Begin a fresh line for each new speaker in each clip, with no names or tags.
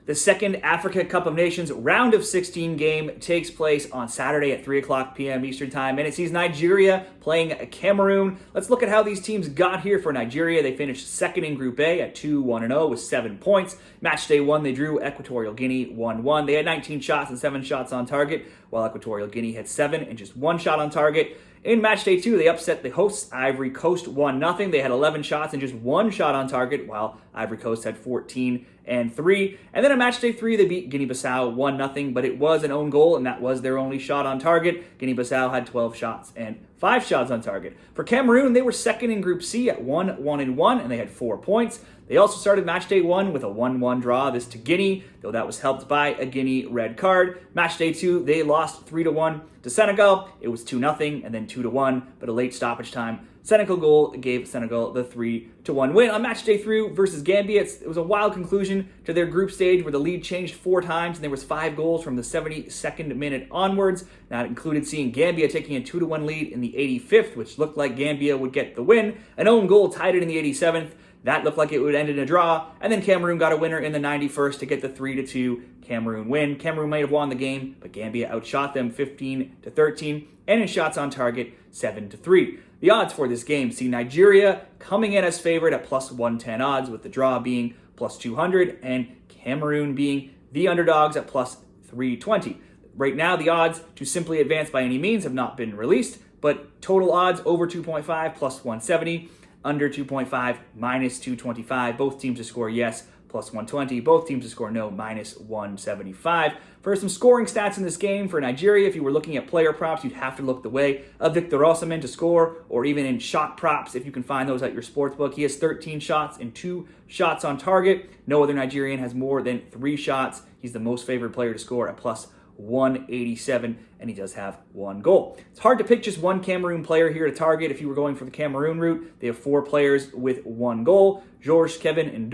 The second Africa Cup of Nations round of 16 game takes place on Saturday at 3 o'clock p.m. Eastern Time, and it sees Nigeria playing Cameroon. Let's look at how these teams got here. For Nigeria, they finished second in Group A at 2-1-0 with 7 points. Match day 1, they drew Equatorial Guinea 1-1. They had 19 shots and 7 shots on target, while Equatorial Guinea had 7 and just 1 shot on target. In match day 2, they upset the hosts Ivory Coast 1-0. They had 11 shots and just 1 shot on target, while Ivory Coast had 14 and 3. And then in match day 3, they beat Guinea-Bissau 1-0, but it was an own goal, and that was their only shot on target. Guinea-Bissau had 12 shots and 5 shots on target. For Cameroon, they were second in Group C at 1-1-1, and they had 4 points. They also started match day 1 with a 1-1 draw, this to Guinea, though that was helped by a Guinea red card. Match day 2, they lost 3-1 to Senegal. It was 2-0 and then 2-1, but a late stoppage time Senegal goal gave Senegal the 3-1 win. On match day 3 versus Gambia, it was a wild conclusion to their group stage where the lead changed 4 times and there was 5 goals from the 72nd minute onwards. That included seeing Gambia taking a 2-1 lead in the 85th, which looked like Gambia would get the win. An own goal tied it in the 87th. That looked like it would end in a draw, and then Cameroon got a winner in the 91st to get the 3-2 Cameroon win. Cameroon might have won the game, but Gambia outshot them 15-13, and in shots on target, 7-3. The odds for this game see Nigeria coming in as favored at plus 110 odds, with the draw being plus 200, and Cameroon being the underdogs at plus 320. Right now, the odds to simply advance by any means have not been released, but total odds over 2.5 plus 170, under 2.5 minus 225. Both teams to score yes, plus 120. Both teams to score no, minus 175. For some scoring stats in this game, for Nigeria, if you were looking at player props, you'd have to look the way of Victor Osimhen to score, or even in shot props, if you can find those at your sportsbook. He has 13 shots and 2 shots on target. No other Nigerian has more than 3 shots. He's the most favored player to score at plus 187, and he does have 1 goal. It's hard to pick just one Cameroon player here to target if you were going for the Cameroon route. They have 4 players with 1 goal. Georges Kevin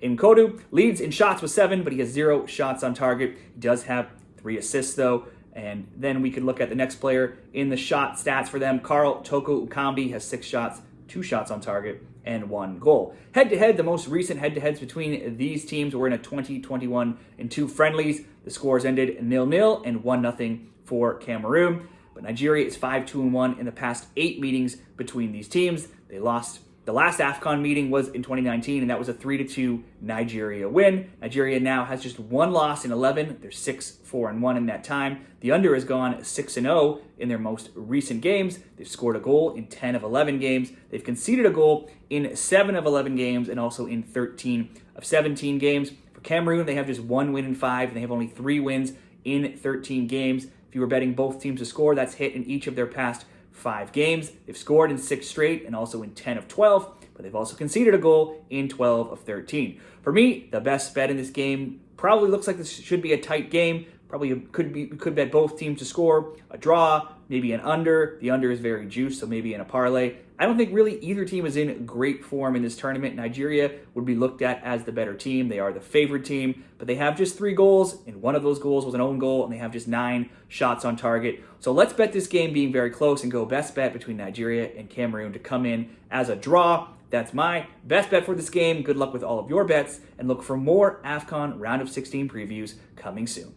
Nkodu leads in shots with 7, but he has 0 shots on target. He does have 3 assists, though. And then we could look at the next player in the shot stats for them. Carl Toko Ukambi has 6 shots, 2 shots on target, and 1 goal. Head-to-head, the most recent head-to-heads between these teams were in a 2021 and 2 friendlies. The scores ended 0-0 and 1-0 for Cameroon. But Nigeria is 5-2-1 in the past 8 meetings between these teams. They lost. The last AFCON meeting was in 2019, and that was a 3-2 Nigeria win. Nigeria now has just 1 loss in 11. They're 6-4-1 in that time. The under has gone 6-0 in their most recent games. They've scored a goal in 10 of 11 games. They've conceded a goal in 7 of 11 games and also in 13 of 17 games. For Cameroon, they have just 1 win in 5, and they have only 3 wins in 13 games. If you were betting both teams to score, that's hit in each of their past 5 games. They've scored in 6 straight and also in 10 of 12, but they've also conceded a goal in 12 of 13. For me, the best bet in this game probably looks like this should be a tight game. Probably could bet both teams to score, a draw, maybe an under. The under is very juiced, so maybe in a parlay. I don't think really either team is in great form in this tournament. Nigeria would be looked at as the better team. They are the favored team, but they have just 3 goals, and one of those goals was an own goal, and they have just 9 shots on target. So let's bet this game being very close and go best bet between Nigeria and Cameroon to come in as a draw. That's my best bet for this game. Good luck with all of your bets, and look for more AFCON Round of 16 previews coming soon.